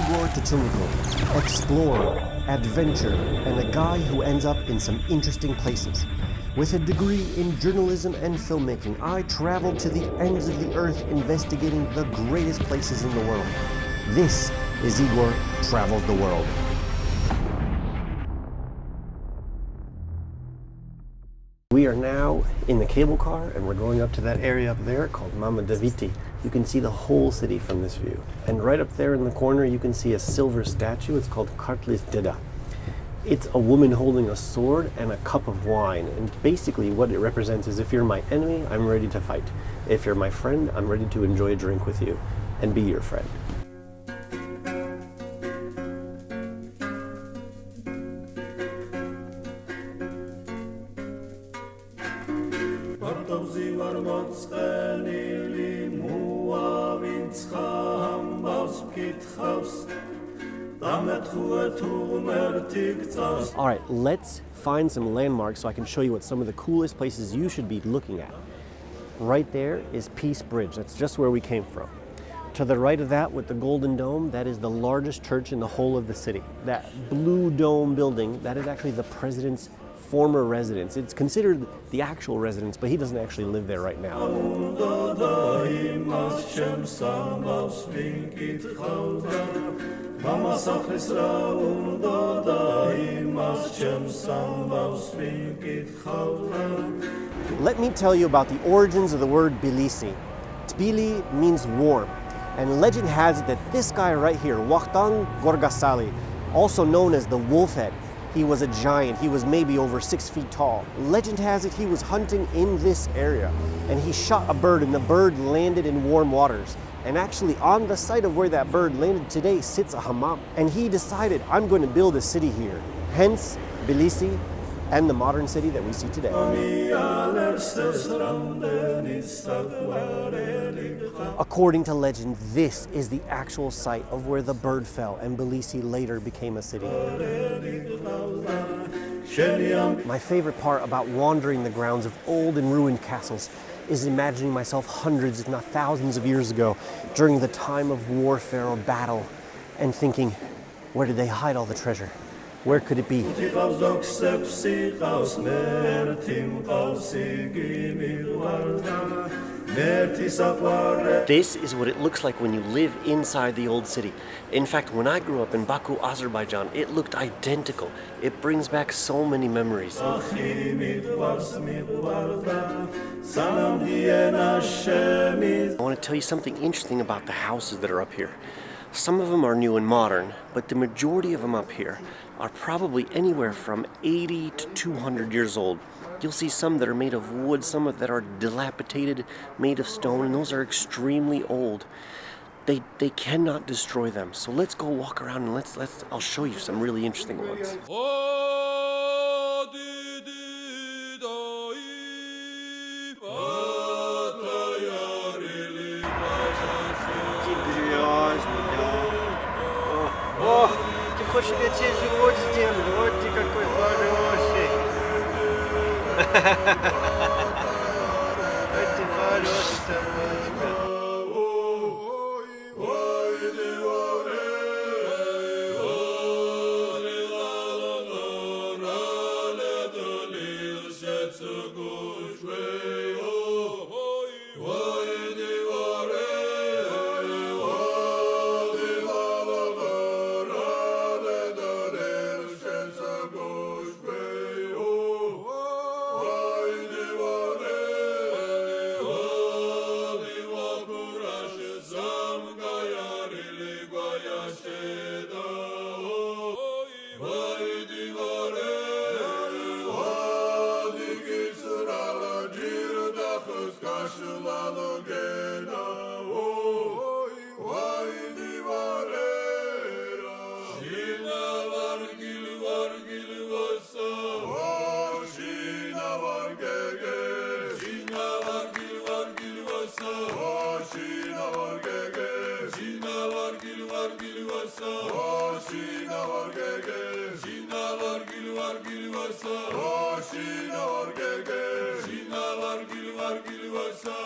Igor explorer, adventure, and a guy who ends up in some interesting places. With a degree in journalism and filmmaking, I traveled to the ends of the earth investigating the greatest places in the world. This is Igor Travels the World. We are now in the cable car and we're going up to that area up there called Mama Daviti. You can see the whole city from this view. And right up there in the corner you can see a silver statue. It's called Kartlis Deda. It's a woman holding a sword and a cup of wine. And basically what it represents is if you're my enemy, I'm ready to fight. If you're my friend, I'm ready to enjoy a drink with you and be your friend. All right, let's find some landmarks so I can show you what some of the coolest places you should be looking at. Right there is Peace Bridge. That's just where we came from. To the right of that with the golden dome, that is the largest church in the whole of the city. That blue dome building, that is actually the president's former residence. It's considered the actual residence, but he doesn't actually live there right now. Let me tell you about the origins of the word Tbilisi. Tbili means warm, and legend has it that this guy right here, Vakhtang Gorgasali, also known as the Wolfhead, he was a giant. He was maybe over 6 feet tall. Legend has it he was hunting in this area and he shot a bird and the bird landed in warm waters. And actually on the site of where that bird landed today sits a hammam. And he decided, I'm going to build a city here. Hence Tbilisi and the modern city that we see today. According to legend, this is the actual site of where the bird fell and Tbilisi later became a city. My favorite part about wandering the grounds of old and ruined castles is imagining myself hundreds, if not thousands of years ago during the time of warfare or battle and thinking, where did they hide all the treasure? Where could it be? This is what it looks like when you live inside the old city. In fact, when I grew up in Baku, Azerbaijan, it looked identical. It brings back so many memories. I want to tell you something interesting about the houses that are up here. Some of them are new and modern, but the majority of them up here are probably anywhere from 80 to 200 years old. You'll see some that are made of wood, some that are dilapidated, made of stone, and those are extremely old. They cannot destroy them. So let's go walk around and I'll show you some really interesting ones. Хочешь тебе живот сделать? Вот ты какой хороший. Вот ты хороший, собачка. Gül var gül varsa